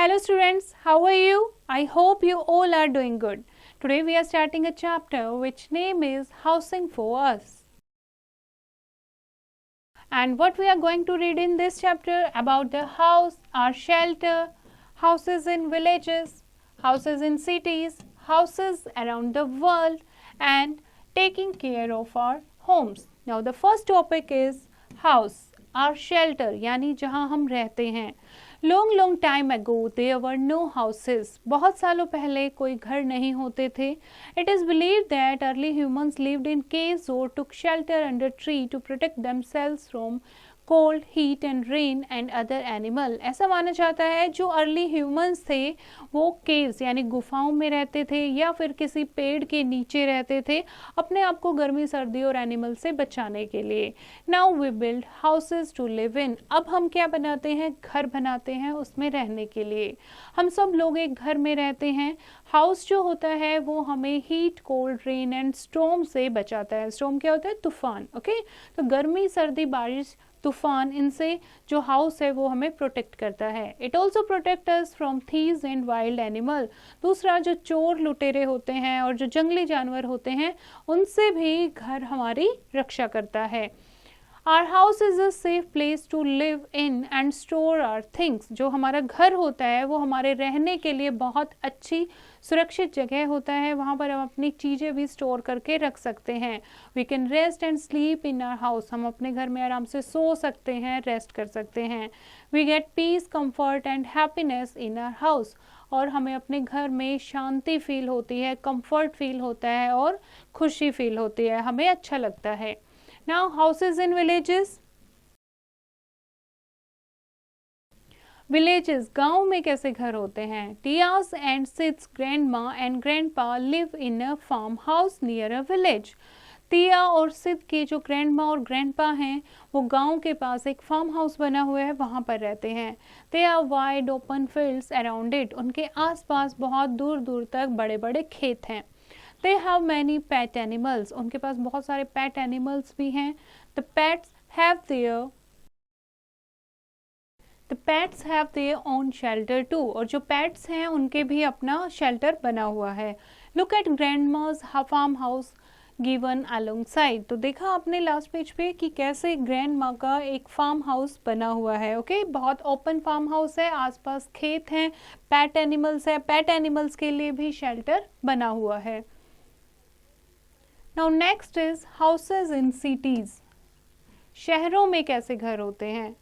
Hello students, how are you? I hope you all are doing good. Today we are starting a chapter which name is Housing for Us. And what we are going to read in this chapter about the house, our shelter, houses in villages, houses in cities, houses around the world and taking care of our homes. Now the first topic is house, our shelter यानी जहाँ हम रहते हैं. long time ago there were no houses. बहुत सालों पहले कोई घर नहीं होते थे. It is believed that early humans lived in caves or took shelter under tree to protect themselves from cold, heat and rain and other animal. ऐसा माना जाता है जो अर्ली ह्यूमंस थे वो केव्स यानी गुफाओं में रहते थे या फिर किसी पेड़ के नीचे रहते थे अपने आप को गर्मी सर्दी और एनिमल से बचाने के लिए. Now we build houses to live in. अब हम क्या बनाते हैं? घर बनाते हैं उसमें रहने के लिए. हम सब लोग एक घर में रहते हैं. हाउस जो होता है वो हमें heat, cold, rain and storm से बचाता है. स्टॉर्म क्या होता है? तूफान. ओके तो गर्मी सर्दी बारिश तूफान इनसे जो हाउस है वो हमें प्रोटेक्ट करता है. It also protect us from thieves and wild animal. दूसरा जो चोर लुटेरे होते हैं और जो जंगली जानवर होते हैं उनसे भी घर हमारी रक्षा करता है. Our house is a safe place to live in and store our things. जो हमारा घर होता है वो हमारे रहने के लिए बहुत अच्छी सुरक्षित जगह होता है. वहाँ पर हम अपनी चीज़ें भी स्टोर करके रख सकते हैं. We can rest and sleep in our house. हम अपने घर में आराम से सो सकते हैं, रेस्ट कर सकते हैं. We get peace, comfort and happiness in our house. और हमें अपने घर में शांति फील होती है, कंफर्ट फील होता है और खुशी फील होती है. हमें अच्छा लगता है. Now houses in villages. Villages गाँव में कैसे घर होते हैं? Tia's and Sid's grandma and grandpa live in a farmhouse near a village. तिया और सिद के जो ग्रैंडमा और ग्रैंडपा हैं वो गांव के पास एक फार्म हाउस बना हुआ है वहाँ पर रहते हैं. They are wide open fields around it. उनके आसपास बहुत दूर दूर तक बड़े बड़े खेत हैं. They have many pet animals. उनके पास बहुत सारे pet animals भी हैं. The pets have their own shelter too. और जो pets हैं उनके भी अपना shelter बना हुआ है. Look at grandma's farm house given alongside. तो देखा आपने लास्ट पेज पे कि कैसे ग्रैंडमा का एक फार्म हाउस बना हुआ है. ओके बहुत ओपन फार्म हाउस है, आसपास खेत हैं, पेट एनिमल्स है, पेट एनिमल्स के लिए भी शेल्टर बना हुआ है. Now next is houses in cities. शहरों में कैसे घर होते हैं?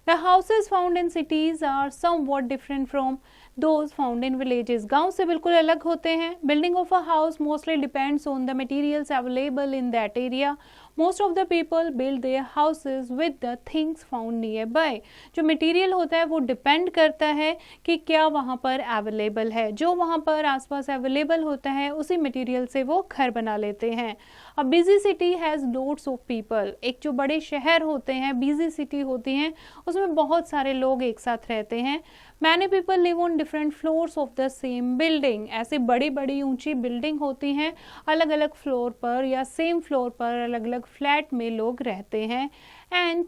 The houses found in cities are somewhat different from those found in villages. गांव से बिल्कुल अलग होते हैं. Building of a house mostly depends on the materials available in that area. Most of the people build their houses with the things found nearby. जो material होता है वो डिपेंड करता है कि क्या वहाँ पर अवेलेबल है. जो वहाँ पर आसपास अवेलेबल होता है उसी मटेरियल से वो घर बना लेते हैं. A busy city has loads of people. एक जो बड़े शहर होते हैं, busy city होती हैं, उसमें बहुत सारे लोग एक साथ रहते हैं. Many people live on different floors of the same building. ऐसी बड़ी बड़ी ऊंची बिल्डिंग होती हैं, अलग अलग फ्लोर पर या सेम फ्लोर पर अलग अलग फ्लैट में लोग रहते हैं. And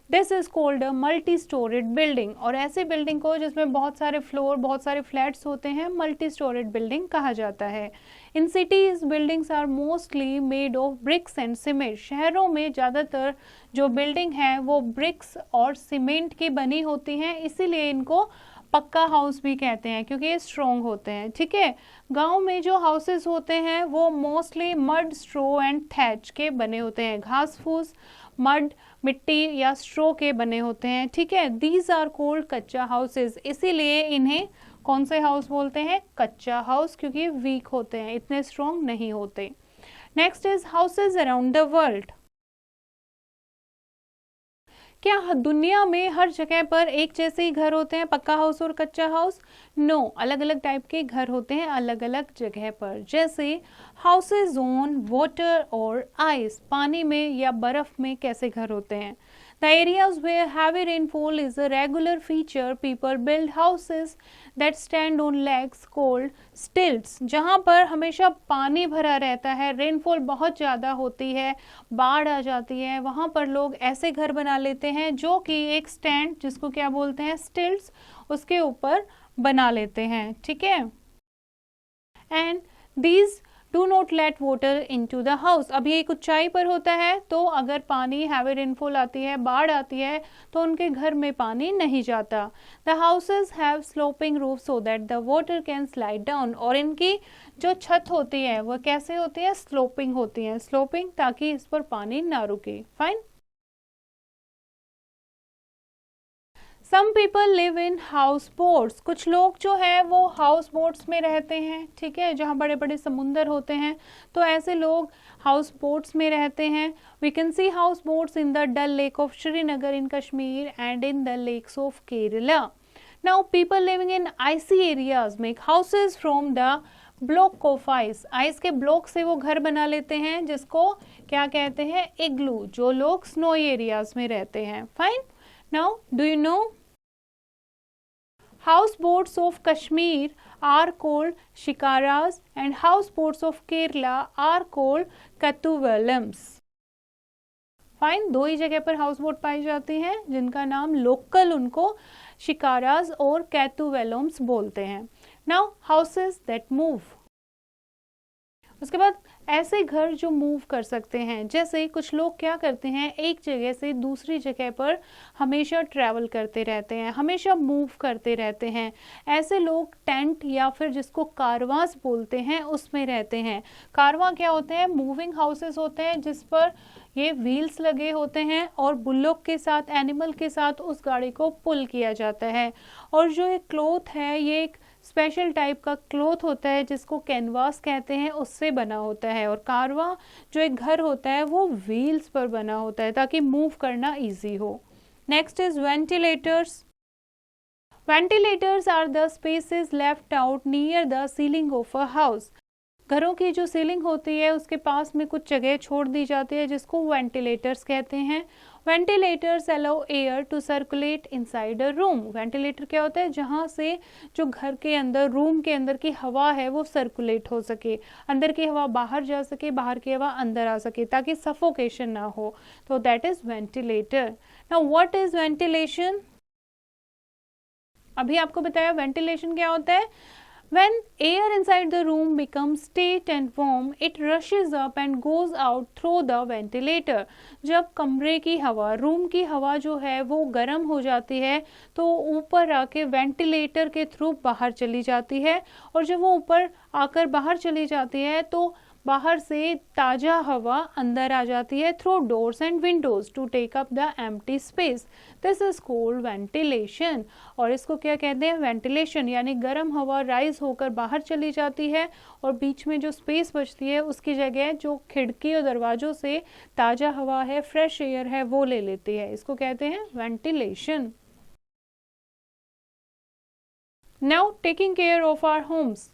this is called a multi storeyed building. और ऐसी बिल्डिंग को जिसमें बहुत सारे फ्लोर बहुत सारे फ्लैट्स होते हैं मल्टी स्टोरेड बिल्डिंग कहा जाता है. In cities buildings are mostly made of bricks and cement. शहरों में ज़्यादातर जो बिल्डिंग है वो ब्रिक्स और सीमेंट की बनी होती हैं, इसीलिए इनको पक्का हाउस भी कहते हैं क्योंकि ये स्ट्रॉन्ग होते हैं. ठीक है. गांव में जो हाउसेस होते हैं वो mostly mud, straw and thatch के बने होते हैं. घास फूस, मड, मिट्टी या स्ट्रो के बने होते हैं. ठीक है. दीज आर कॉल्ड कच्चा हाउसेस. इसीलिए इन्हें कौन से हाउस बोलते हैं? कच्चा हाउस, क्योंकि वीक होते हैं, इतने स्ट्रॉन्ग नहीं होते. Next is houses around the world. क्या दुनिया में हर जगह पर एक जैसे ही घर होते हैं, पक्का हाउस और कच्चा हाउस? नो, अलग अलग टाइप के घर होते हैं अलग अलग जगह पर. जैसे हाउसेज ऑन वाटर और आइस. पानी में या बर्फ में कैसे घर होते हैं? The areas where heavy rainfall is a regular feature, people build houses that stand on legs called stilts. जहाँ पर हमेशा पानी भरा रहता है, रेनफॉल बहुत ज़्यादा होती है, बाढ़ आ जाती है, वहाँ पर लोग ऐसे घर बना लेते हैं जो कि एक स्टैंड जिसको क्या बोलते हैं? स्टिल्ट्स, उसके ऊपर बना लेते हैं, ठीक है। And these do not let water into the house. अब ये एक ऊंचाई पर होता है, तो अगर पानी हैवी रेनफॉल आती है, बाढ़ आती है, तो उनके घर में पानी नहीं जाता। The houses have sloping roof so that the water can slide down. और इनकी जो छत होती है वह कैसे होती है, स्लोपिंग होती है, स्लोपिंग, ताकि इस पर पानी ना रुके। Fine. Some people live in houseboats. कुछ लोग जो है वो हाउस बोट्स में रहते हैं, ठीक है, जहाँ बड़े बड़े समुंदर होते हैं, तो ऐसे लोग हाउस बोट्स में रहते हैं। We can see houseboats in the Dal Lake of Srinagar in Kashmir and in the lakes of Kerala. Now people living in icy areas make houses from the block of ice. Ice के block से वो घर बना लेते हैं, जिसको क्या कहते हैं, इग्लू, जो लोग स्नोई एरियाज में रहते हैं। Fine. Now do you know houseboats of Kashmir are called shikaras and houseboats of Kerala are called kattuvalams. Fine. दो ही जगह पर हाउस बोट पाई जाती हैं, जिनका नाम लोकल उनको शिकाराज और कैटुवेलम्स बोलते हैं। Now houses that move. उसके बाद ऐसे घर जो मूव कर सकते हैं, जैसे कुछ लोग क्या करते हैं, एक जगह से दूसरी जगह पर हमेशा ट्रैवल करते रहते हैं, हमेशा मूव करते रहते हैं। ऐसे लोग टेंट या फिर जिसको कारवांस बोलते हैं उसमें रहते हैं। कारवां क्या होते हैं, मूविंग हाउसेस होते हैं, जिस पर ये व्हील्स लगे होते हैं और बुल्लोक के साथ, एनिमल के साथ उस गाड़ी को पुल किया जाता है। और जो एक क्लॉथ है, ये एक स्पेशल टाइप का क्लॉथ होता है जिसको कैनवास कहते हैं, उससे बना होता है। और कारवां जो एक घर होता है वो व्हील्स पर बना होता है ताकि मूव करना इजी हो। Next is ventilators. Ventilators are the spaces left out near the ceiling of a house. घरों की जो सीलिंग होती है उसके पास में कुछ जगह छोड़ दी जाती है, जिसको वेंटिलेटर्स कहते हैं। Ventilators allow air to circulate inside a room. Ventilator क्या होता है, जहाँ से जो घर के अंदर, रूम के अंदर की हवा है वो सर्कुलेट हो सके, अंदर की हवा बाहर जा सके, बाहर की हवा अंदर आ सके, ताकि सफोकेशन ना हो। तो that is ventilator. Now what is ventilation? अभी आपको बताया वेंटिलेशन क्या होता है। When air inside the room becomes tight and warm, it rushes up and goes out through the ventilator. जब कमरे की हवा, रूम की हवा जो है वो गर्म हो जाती है, तो ऊपर आके वेंटिलेटर के थ्रू बाहर चली जाती है। और जब वो ऊपर आकर बाहर चली जाती है तो बाहर से ताज़ा हवा अंदर आ जाती है through doors and windows to take up the empty space. This is called ventilation. और इसको क्या कहते हैं, वेंटिलेशन, यानी गर्म हवा राइज होकर बाहर चली जाती है और बीच में जो स्पेस बचती है उसकी जगह जो खिड़की और दरवाजों से ताज़ा हवा है, फ्रेश एयर है, वो ले लेती है। इसको कहते हैं ventilation. Now taking care of our homes.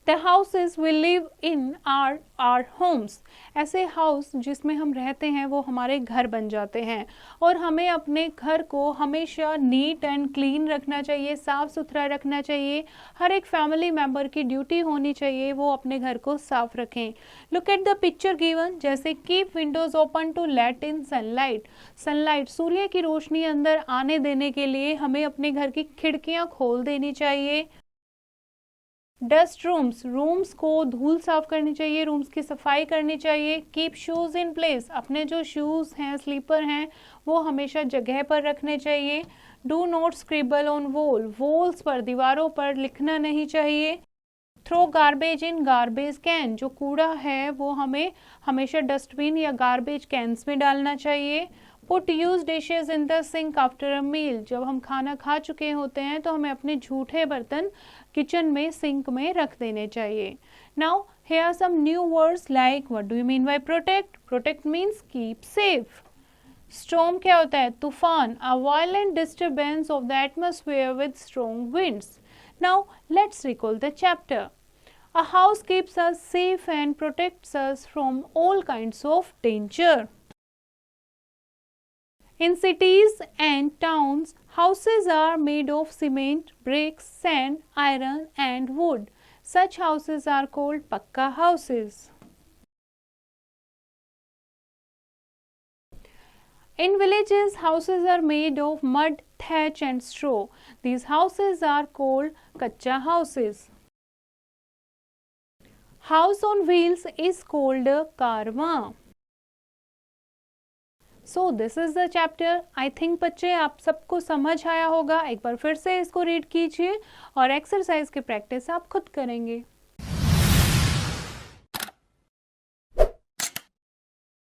The houses we live in are our homes. ऐसे हाउस जिसमें हम रहते हैं वो हमारे घर बन जाते हैं। और हमें अपने घर को हमेशा नीट एंड क्लीन रखना चाहिए, साफ़ सुथरा रखना चाहिए। हर एक फैमिली मेम्बर की ड्यूटी होनी चाहिए वो अपने घर को साफ रखें। Look at the picture given, जैसे keep windows open to let in sunlight. Sunlight, सूर्य की रोशनी अंदर आने देने के लिए हमें अपने घर की खिड़कियाँ खोल देनी चाहिए। डस्ट रूम्स, रूम्स को धूल साफ करनी चाहिए, रूम्स की सफाई करनी चाहिए। कीप शूज इन प्लेस, अपने जो शूज हैं, स्लीपर हैं, वो हमेशा जगह पर रखने चाहिए। Do not scribble on wall, walls पर, दीवारों पर लिखना नहीं चाहिए। Throw garbage in garbage can, जो कूड़ा है वो हमें हमेशा डस्टबिन या गार्बेज कैंस में डालना चाहिए। Put use dishes in the sink after a meal, जब हम खाना खा चुके होते हैं तो हमें अपने झूठे बर्तन किचन में, सिंक में रख देने चाहिए। Now here are some new words like what do you mean by protect? Protect means keep safe. Storm क्या होता है? तूफान, a violent disturbance of the atmosphere with strong winds. Now let's recall the chapter. A house keeps us safe and protects us from all kinds of danger. In cities and towns, houses are made of cement, bricks, sand, iron and wood. Such houses are called pakka houses. In villages, houses are made of mud, thatch and straw. These houses are called kacha houses. House on wheels is called a karwa. So this is the chapter. I think बच्चे आप सबको समझ आया होगा. एक बार फिर से इसको रीड कीजिए और एक्सरसाइज की प्रैक्टिस आप खुद करेंगे.